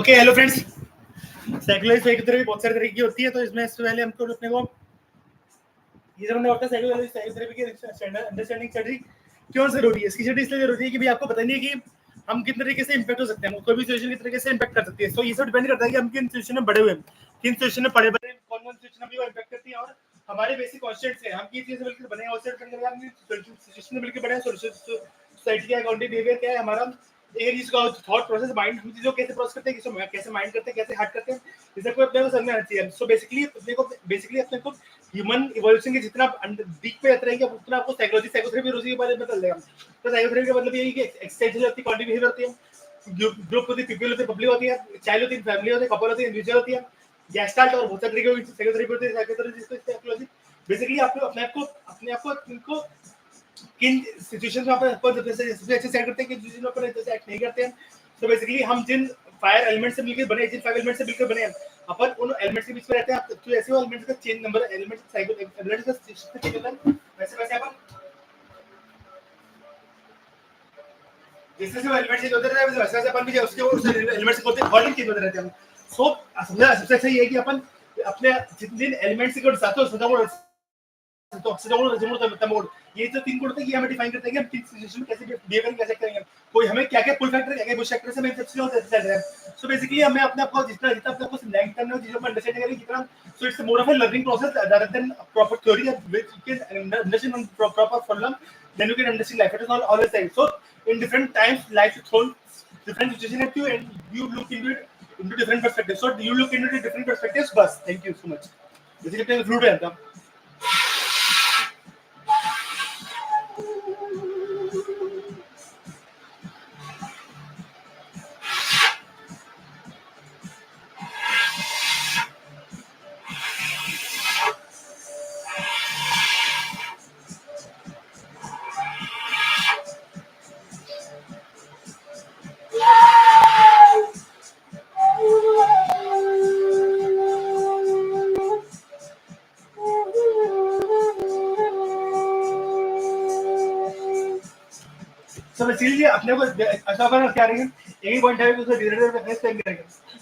Okay hello friends, psychotherapy बहुत सारे तरीके की होती है। तो इसमें इससे पहले हमको अपने को ये समझना होता है साइकोथेरेपी की अंडरस्टैंडिंग स्टडी क्यों जरूरी है। इसकी स्टडी इसलिए जरूरी है कि भाई आपको पता नहीं है कि हम किस तरीके से इंपैक्ट हो सकते हैं, कोई भी सिचुएशन किस तरीके से इंपैक्ट कर सकती है। सो ये सब डिपेंड करता है कि हम किन सिचुएशन में बड़े हुए हैं, किन सिचुएशन में पड़े बड़े, कौन कौन सिचुएशन भी वो इंपैक्ट करती है और हमारे बेसिक कॉन्स्टेंट्स हैं, हम किस चीज से मिलकर बने हैं, उससे डिपेंड करता है हम सिचुएशन में मिलकर बड़े हैं। सोसाइटी का अकाउंटिव बिहेवियर क्या है, हमारा एक चीज का थॉट प्रोसेस, माइंड हम चीजों कैसे प्रोसेस करते हैं, कैसे माइंड करते हैं, कैसे हार्ट करते हैं, इसे को अपने को समझना चाहिए। सो बेसिकली अपने को ह्यूमन इवोल्यूशन के जितना डीप पे जाते रहेंगे उतना आपको साइकोथेरेपी के बारे में पता चलेगा। तो साइकोथेरेपी का मतलब यही कि एक्सटेंशन होती है, क्वांटिटी बिहेवियर होती है, ग्रुप होती है, पीपल होते हैं, पब्लिक होती है, चाइल्ड होती है, फैमिली होती है, कपल होती है, इंडिविजुअल होती है, गैस्टाल्ट और बहुत सारे तरीके की साइकोथेरेपी होती है। साइकोथेरेपी बेसिकली आपको अपने आप को इनको किन सिचुएशंस में अपन सबसे अच्छे सेट करते हैं, किन सिचुएशन में अपन अच्छे एक्ट नहीं करते हैं। तो बेसिकली हम जिन फायर एलिमेंट से मिलकर बने, जिन फाइव एलिमेंट से मिलकर बने हैं, अपन उन एलिमेंट्स के बीच में रहते हैं। तो ऐसे वो एलिमेंट्स का change number elements psycho elements का चेंज होता है, वैसे अपन जैसे एलिमेंट चेंज होते रहते हैं वैसे अपन भी उसके उस एलिमेंट्स को ऑर्डर चेंज होते रहते हैं। सो सबसे अच्छा ये है कि अपन अपने जितने एलिमेंट्स के साथ हो तो ऑक्सीजन मोड ये जो तीन गुण होते हैं ये हमें डिफाइन करते हैं कि हम किस सिचुएशन में कैसे बिहेवियर कैसे करेंगे, कोई हमें क्या क्या पुल फैक्टर क्या क्या पुश फैक्टर से हमें सबसे चल रहा है। सो बेसिकली हमें अपने आप को जितना अपने आप को सिलेक्ट करना है, चीजों को अंडरस्टैंड करेंगे जितना। So it's more of a learning process rather than proper theory which you can understand on proper formula, then you can understand life. It is not always same. So in different times life throws different situation at you and you look into it into different perspectives. So you look into the different perspectives. Bas, thank you so much. Basically अपने fluid है था। तो basically अपने को अच्छा करना क्या रहेगा, एक ही पॉइंट है कि उसे धीरे-धीरे फेस करेंगे।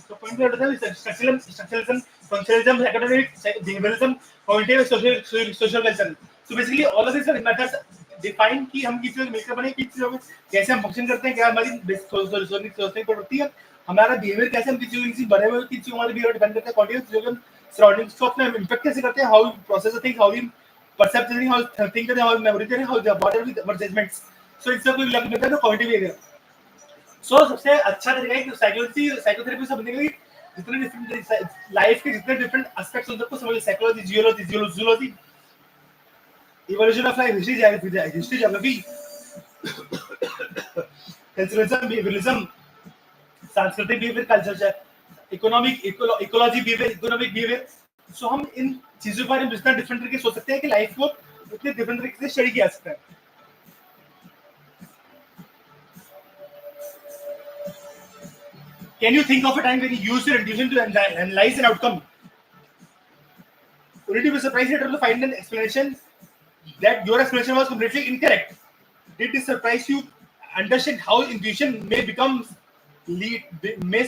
तो पॉइंट होता है structuralism, functionalism, academic behaviourism, cognitive, social culture. So basically all of this methods define कि हम किस चीज में मिलकर बने, किस चीजों में कैसे हम फंक्शन करते हैं, क्या हमारी सोचने की होती है, हमारा बिहेवियर कैसे, हम किस चीज से बड़े हुए, किस चीज हमारे बिहेवियर डिपेंड करता है, कॉन्टिन्यूस चीजों में सराउंडिंग्स को अपने इंपैक्ट कैसे करते हैं, how we process things, how we percept things, how think करते हैं, हाउ मेमोरी करते हैं, how whatever our judgements. So इससे कोई लग मिलता है तो कॉग्निटिव बिहेवियर। सो सबसे अच्छा तरीका है कि साइकोथेरेपी समझने के लिए जितने डिफरेंट लाइफ के जितने डिफरेंट एस्पेक्ट्स उनको समझिए, psychology, geology, zoology, evolution of life, history, geography, culturalism, behaviourism, सांस्कृतिक behaviour, culture, ecology behaviour, economic behaviour. So हम इन चीजों के बारे में जितना डिफरेंट तरीके सोच सकते हैं कि लाइफ को उतने डिफरेंट तरीके से स्टडी किया जा सकता है। Can you think of a time when you used your intuition to analyze an outcome? Would you be surprised later to find an explanation that your explanation was completely incorrect? Did this surprise you? Understand how intuition may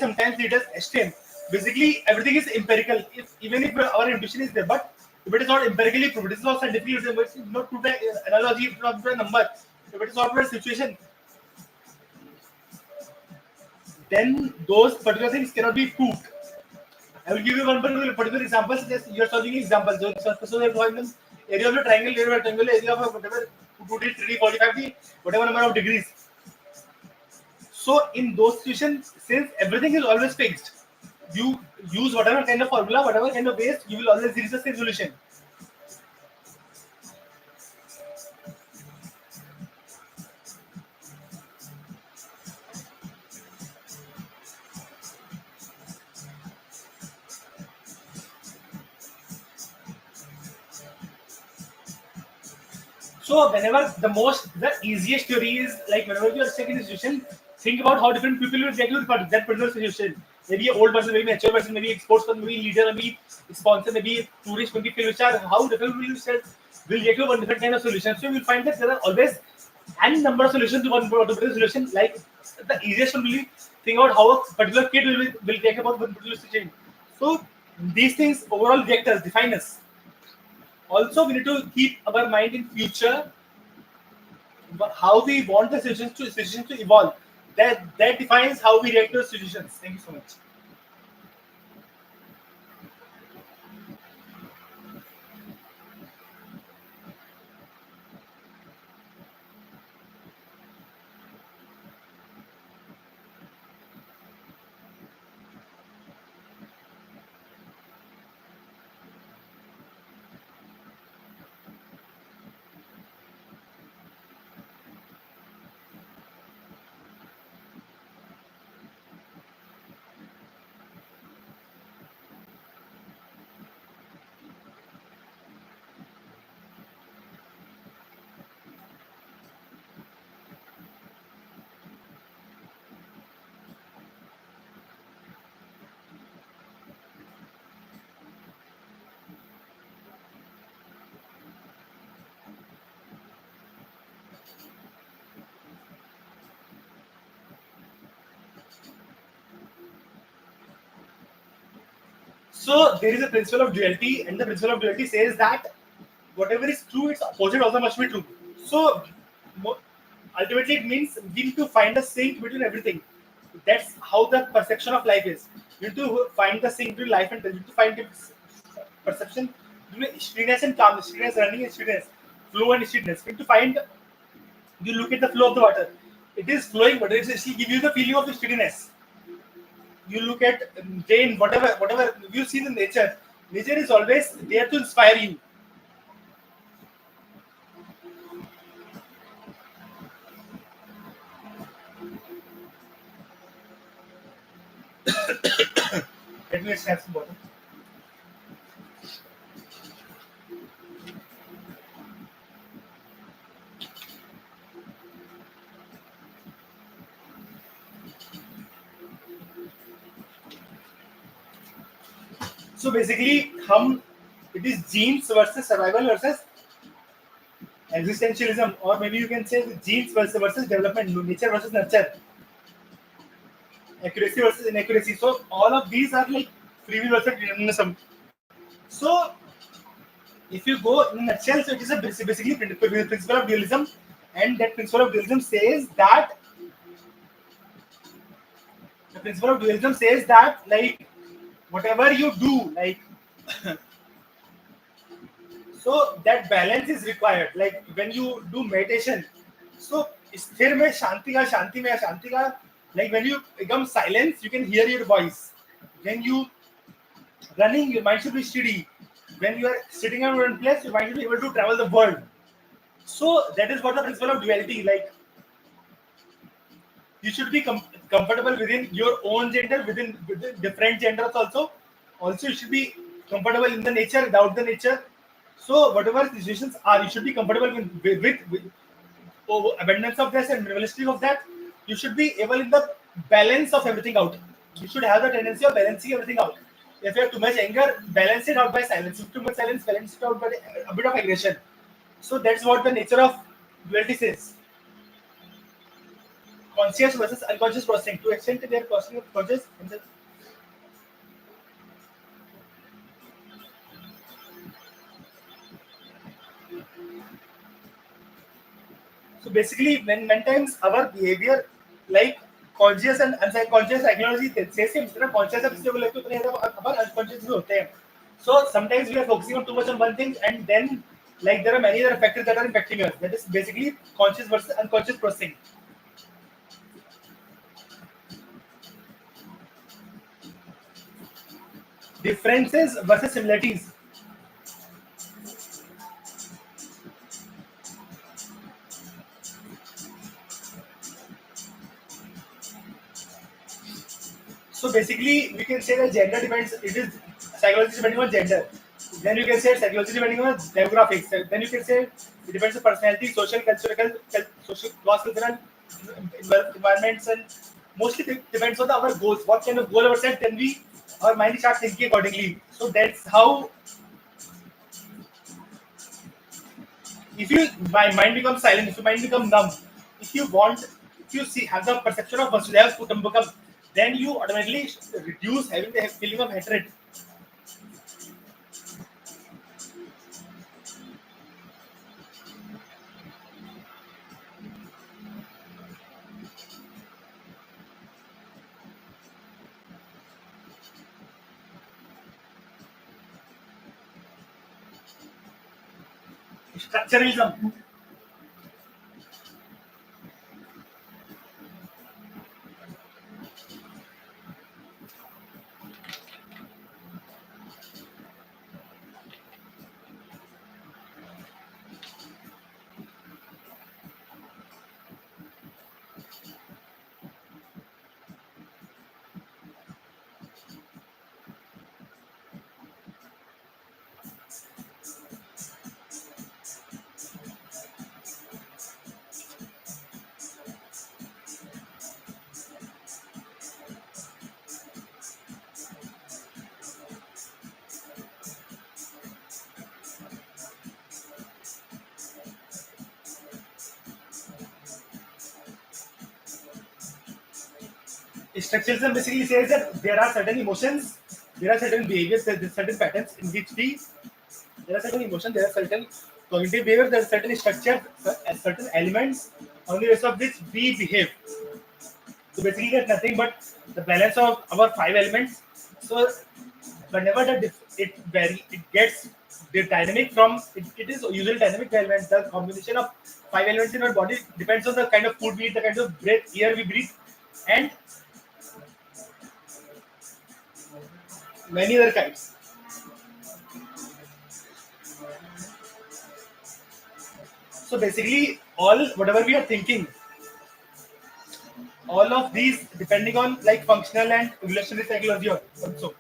sometimes lead us astray. Basically, everything is empirical. Even if our intuition is there, but if it is not empirically proved, it is not scientifically proved, it is not proved by analogy, it is not proved by number, if it is not proved by situation, then those particular things cannot be proved. I will give you one particular example. Such you are solving examples. So area of a triangle, area of a rectangle, area of a whatever 2D, 3D, 45D, whatever number of degrees. So in those situations, since everything is always fixed, you use whatever kind of formula, whatever kind of base, you will always reach the same solution. So whenever the easiest theory is like whenever you are stuck in a situation, think about how different people will react to that particular situation. Maybe an old person, maybe a mature person, maybe a sports person, maybe a leader, maybe a sponsor, maybe a tourist, maybe a star. How different will react to one different kind of solution. So you will find that there are always n number of solutions to one particular solution. Like the easiest one will be think about how a particular kid will react about one particular situation. So these things overall react us, define us. Also, we need to keep our mind in future, how we want the situations to evolve. That defines how we react to the situations. Thank you so much. So there is a principle of duality, and the principle of duality says that whatever is true, its opposite also must be true. So mo- ultimately, it means we need to find a sync between everything. That's how the perception of life is. You need to find the sync between life and death. You need to find the perception between steadiness and calmness, steadiness running and steadiness, flow and steadiness. You need to find. You look at the flow of the water. It is flowing, but it still give you the feeling of steadiness. You look at rain, whatever you see in nature. Nature is always there to inspire you. Let me just have some water. So basically, it is genes versus survival versus existentialism, or maybe you can say genes versus development, nature versus nurture, accuracy versus inaccuracy. So all of these are like free will versus determinism. So if you go in a nutshell, so it is a basically principle of dualism, and that principle of dualism says that the principle of dualism says that like whatever you do, like so that balance is required. Like when you do meditation, so स्थिर में शांति में शांति का, like when you become silence, you can hear your voice. When you running, your mind should be steady. When you are sitting in one place, your mind should be able to travel the world. So that is what the principle of duality. Like you should be comfortable within your own gender, within different genders also. Also, you should be comfortable in the nature, without the nature. So whatever situations are, you should be comfortable with abundance of this and minimalistic of that. You should be able in the balance of everything out. You should have the tendency of balancing everything out. If you have too much anger, balance it out by silence. If too much silence, balance it out by a bit of aggression. So that's what the nature of duality says. Conscious versus unconscious processing. To extent they are processing of conscious. So basically, when times our behavior, like conscious and unconscious psychology says कि जितना conscious है उससे बोले तो उतने ज़्यादा अपन unconscious भी होते हैं. So sometimes we are focusing on too much on one thing, and then like there are many other factors that are impacting us. That is basically conscious versus unconscious processing. Differences versus similarities. So basically, we can say that gender depends. It is psychology depending on gender. Then you can say psychology depending on demographics. Then you can say it depends on personality, social, cross-cultural environments, and mostly depends on our goals. What kind of goal our set, then we our mind starts thinking accordingly. So that's how if you my mind becomes silent, if your mind becomes numb, if you want, if you see have the perception of Vasudeva Kutumbakam, then you automatically reduce having the feeling of hatred. Structuralism. Structuralism basically says that there are certain emotions, there are certain behaviors, there are certain patterns in which there are certain emotions, there are certain cognitive behavior, there are certain structures, certain elements on the basis of which we behave. So basically, that's nothing but the balance of our five elements. So whenever it gets the dynamic from it is usually dynamic element. The combination of five elements in our body depends on the kind of food we eat, the kind of breath, air we breathe, and many other kinds. So basically, all whatever we are thinking, all of these depending on like functional and evolutionary psychology also.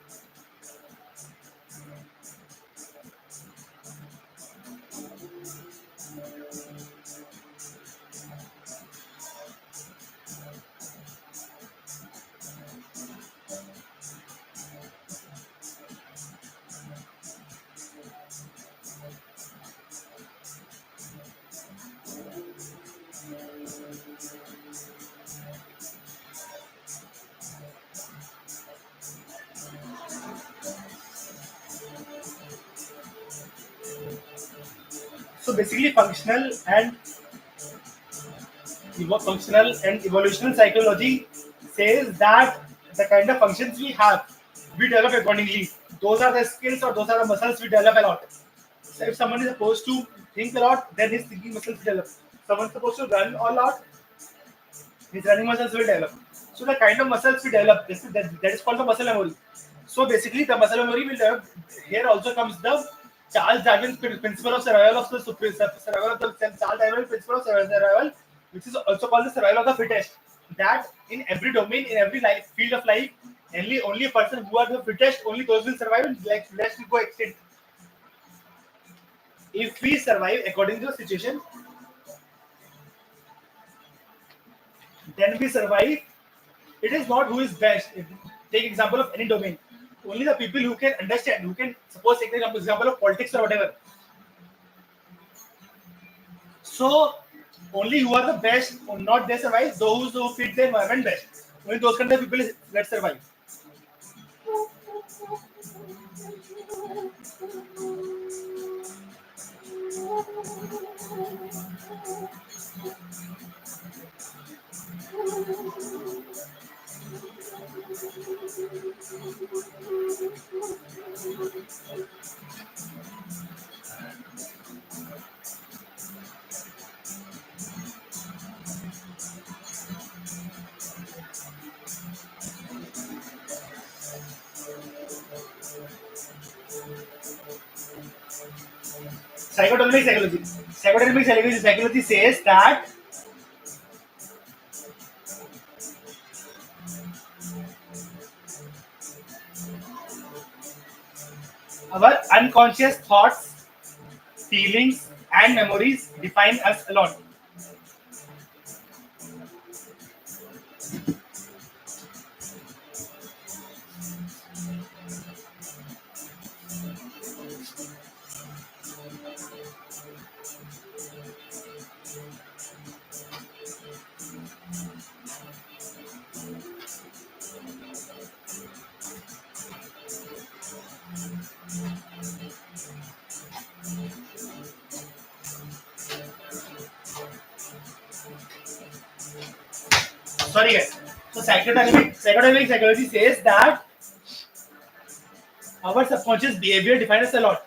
So basically, functional and evolutionary psychology says that the kind of functions we have, we develop accordingly. Those are the skills or those are the muscles we develop a lot. So if someone is supposed to think a lot, then his thinking muscles develop. Someone's supposed to run a lot, his running muscles will develop. So the kind of muscles we develop, that is called the muscle memory. So basically, the muscle memory will develop. Here also comes the Charles Darwin's principle of survival of the survival of the Charles Darwin's principle of survival, which is also called the survival of the fittest. That in every domain, in every field of life, only a person who are the fittest, only those will survive, and like rest will go extinct. If we survive according to the situation, then we survive. It is not who is best. Take example of any domain. Only the people who can understand, who can suppose take the example of politics or whatever. So only who are the best, or not they survive. Those who fit the environment best. Only those kind of people that survive. Psychodynamic psychology. Psychology says that our unconscious thoughts, feelings, and memories define us a lot. sorry guys. So psychodynamic psychology says that our subconscious behavior defines us a lot.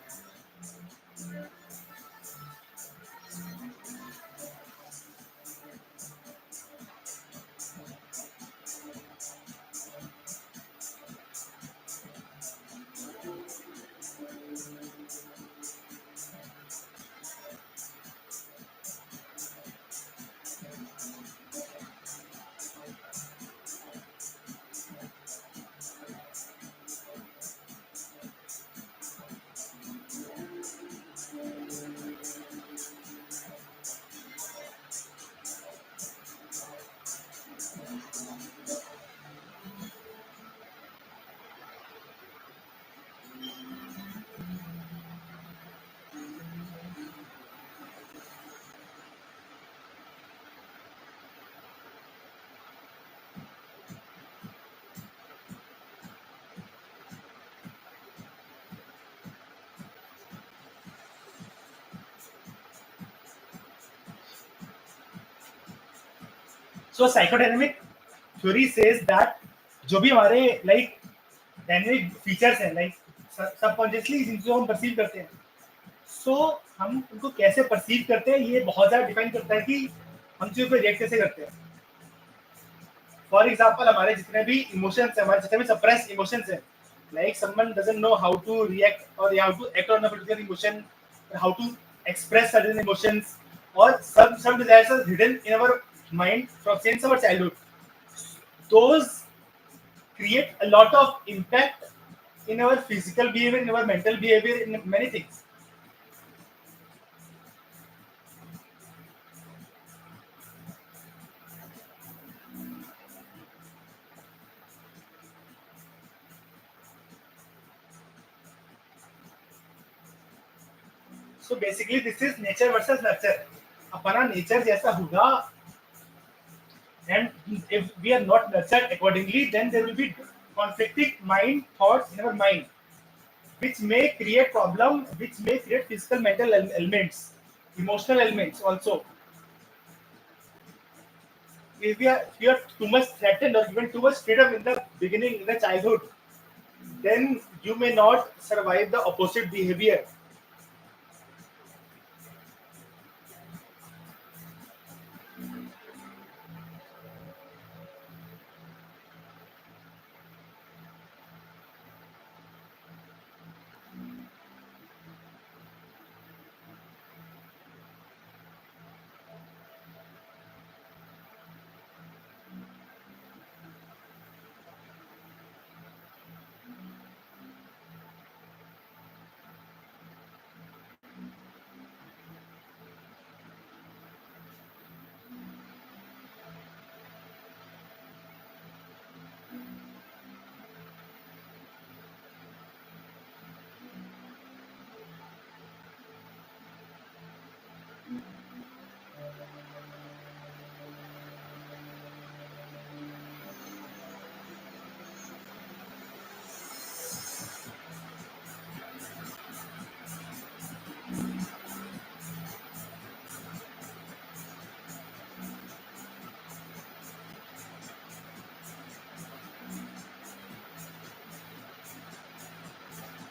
So psychodynamic theory says that जो भी हमारे like dynamic features हैं like subconsciously जिनको हम perceive करते हैं, सो हम उनको कैसे परसीव करते हैं ये बहुत ज़्यादा डिफाइन करता है कि हम चीज़ों पर रिएक्ट कैसे करते हैं. फॉर एग्जाम्पल हमारे जितने भी इमोशंस हैं, हमारे जितने भी सप्रेस इमोशंस हैं, like someone doesn't know how to react और how to act on a particular emotion, how to express certain emotions, और some desires are hidden in our mind from since our childhood. Those create a lot of impact in our physical behavior, in our mental behavior, in many things. So basically this is nature versus nurture. अपना nature जैसा होगा, and if we are not nurtured accordingly, then there will be conflicting mind thoughts in our mind, which may create problem, which may create physical mental elements, emotional elements also. If you are too much threatened or given too much freedom in the beginning, in the childhood, then you may not survive the opposite behavior.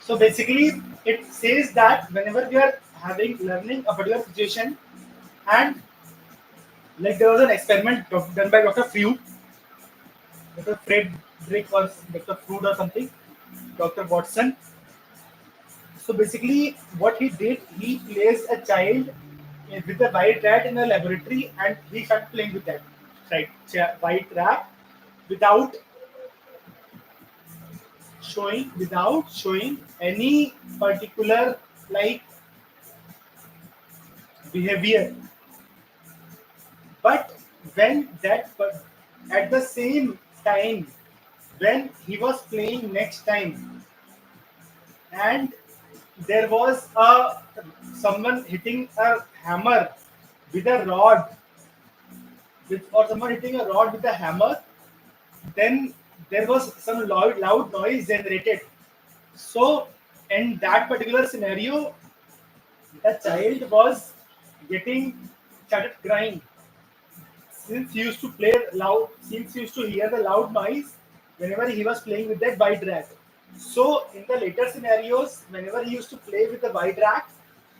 So basically, it says that whenever we are learning a particular situation, and like there was an experiment done by Dr. Freud, Dr. Frederick or Dr. Freud or something, Dr. Watson. So basically, what he did, he placed a child with a white rat in a laboratory, and he started playing with that white rat without showing any particular like behavior. But when that at the same time, when he was playing next time, and there was someone hitting a hammer with a rod, or someone hitting a rod with a hammer, then there was some loud noise generated. So in that particular scenario, the child was started crying. since he used to hear the loud noise whenever he was playing with that white rat. So in the later scenarios, whenever he used to play with the white rat,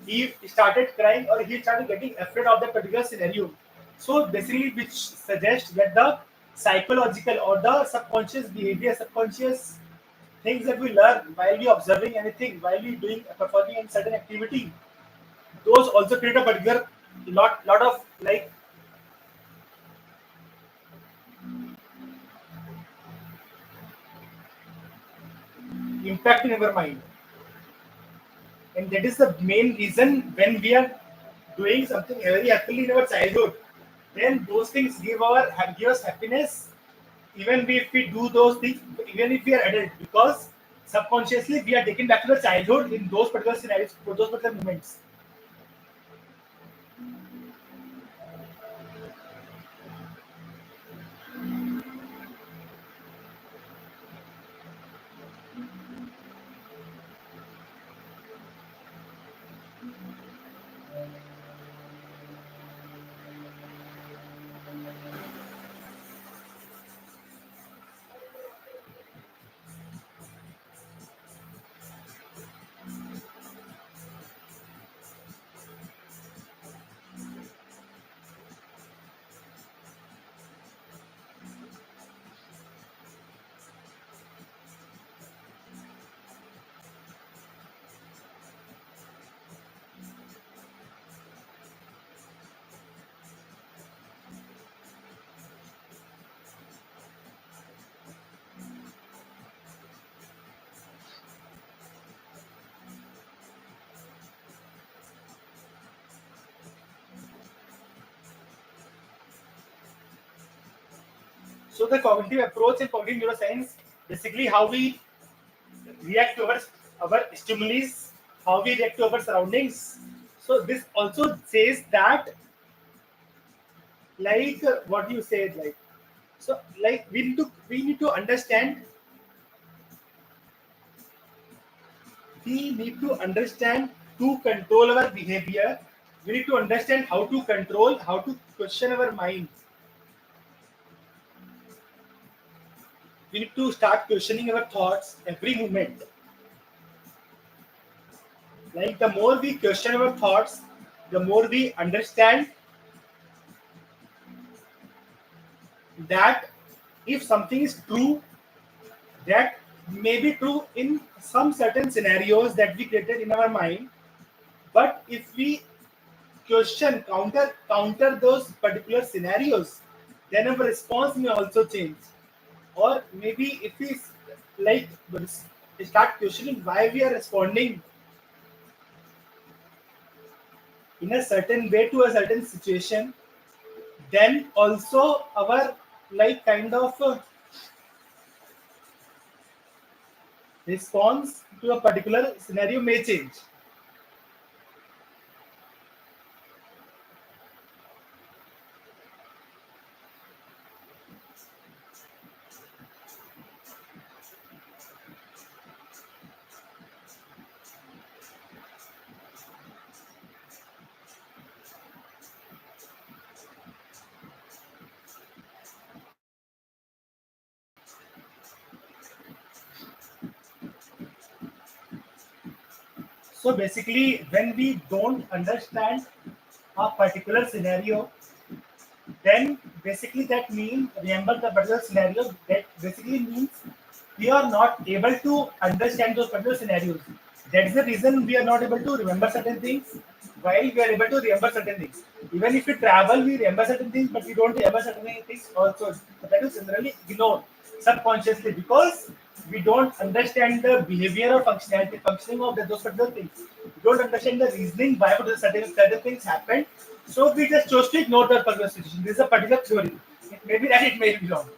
he started crying or he started getting afraid of that particular scenario. So basically, which suggests that the psychological or the subconscious behavior, subconscious things that we learn while we observing anything, while we doing performing a certain activity, those also create a particular lot of like impact in our mind. And that is the main reason when we are doing something very happily in our childhood, then those things give us happiness even if we do those things, even if we are adult, because subconsciously we are taken back to the childhood in those particular scenarios for those particular moments. So the cognitive approach in cognitive neuroscience, basically how we react to our stimuli, how we react to our surroundings. So this also says that what you said, like so like we need to understand, we need to understand to control our behavior. We need to understand how to control, how to question our mind. We need to start questioning our thoughts every moment. Like the more we question our thoughts, the more we understand that if something is true, that may be true in some certain scenarios that we created in our mind. But if we question, counter those particular scenarios, then our response may also change. Or maybe if we like start questioning why we are responding in a certain way to a certain situation, then also our like kind of response to a particular scenario may change. So basically, when we don't understand a particular scenario, then basically that means remember the particular scenario. That basically means we are not able to understand those particular scenarios. That's the reason we are not able to remember certain things, while we are able to remember certain things. Even if we travel, we remember certain things, but we don't remember certain things also. But that is generally ignored subconsciously because we don't understand the behavior or functioning of those particular things. We don't understand the reasoning why would certain things happen. So we just chose to ignore that particular situation. This is a particular theory. It may be right, it may be wrong.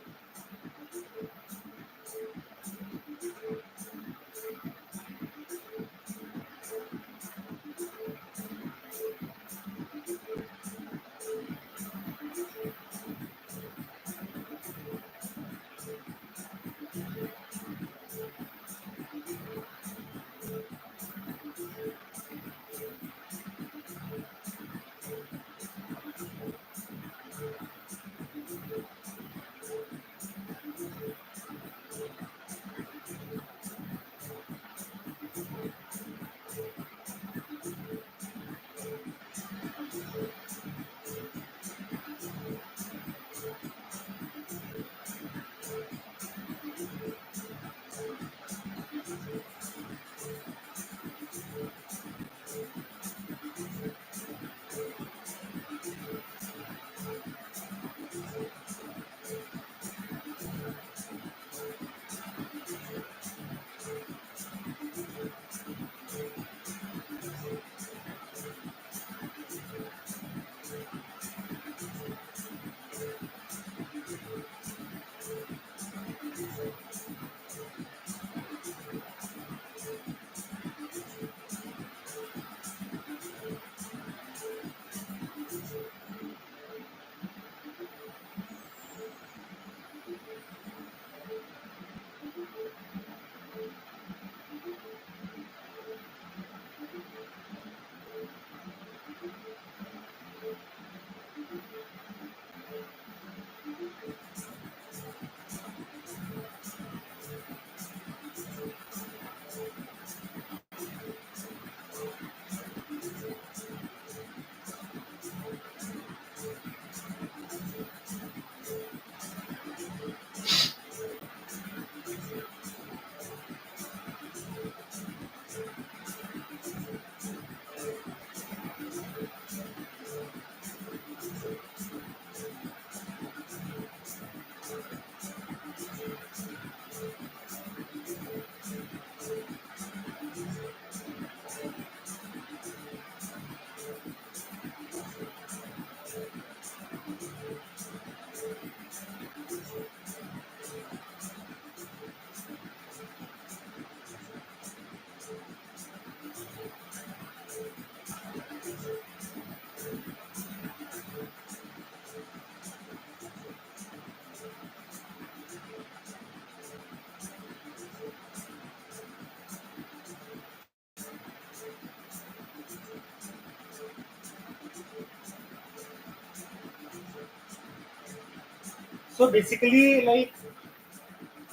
So basically, like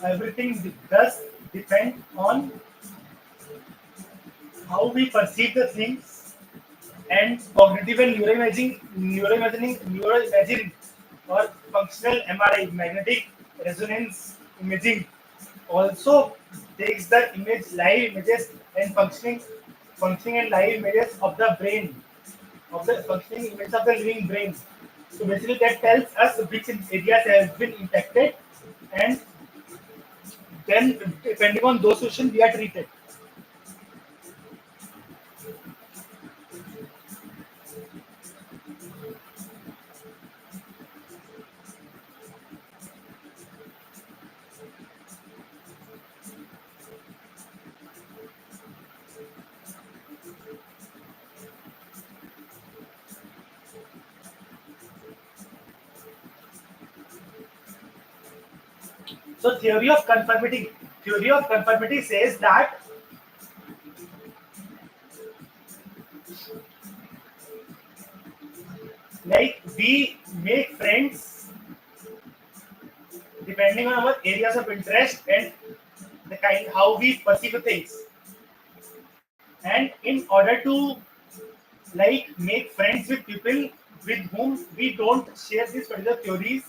everything does depend on how we perceive the things, and cognitive and neuroimaging or functional MRI, magnetic resonance imaging, also takes the live images and functioning and live images of the brain, of the functioning images of the living brain. So basically, that tells us which areas have been impacted, and then depending on those questions, we are treated. So theory of conformity says that like we make friends depending on our areas of interest and the kind how we perceive things. And in order to like make friends with people with whom we don't share these particular theories,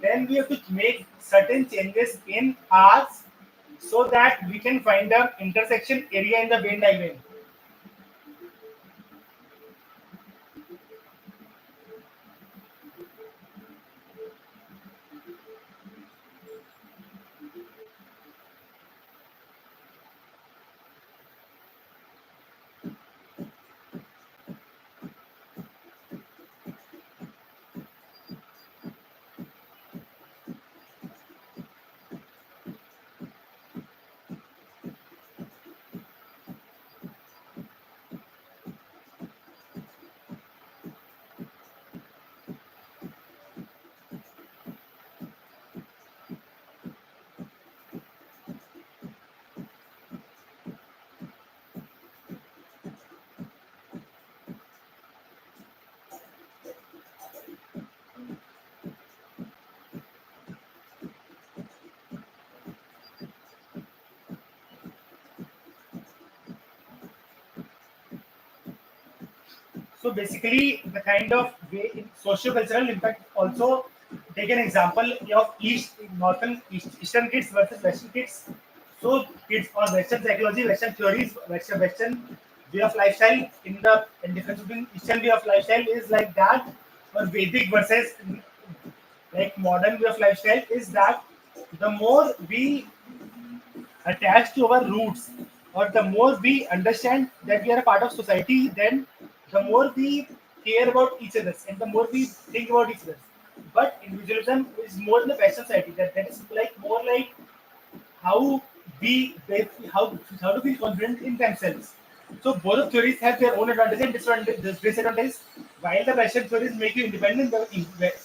then we have to make certain changes in ours so that we can find an intersection area in the Venn diagram. So basically, the kind of way in socio-cultural impact also take an example of Eastern kids versus Western kids. So kids on Western psychology, Western theories, Western way of lifestyle in the and difference between Eastern way of lifestyle is like that, or Vedic versus like modern way of lifestyle is that the more we attached to our roots, or the more we understand that we are a part of society, then the more we care about each other and the more we think about each other. But individualism is more in the Western society. That is like more like how how to feel confident in themselves. So both of theories have their own advantages and disadvantages. While the Western theories make you independent, the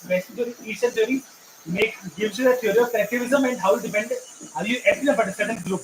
Western theories, Eastern theories make gives you the theory of collectivism and how you act in a certain group.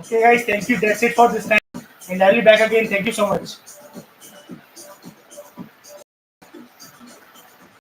Okay, guys, thank you. That's it for this time, and I'll be back again. Thank you so much.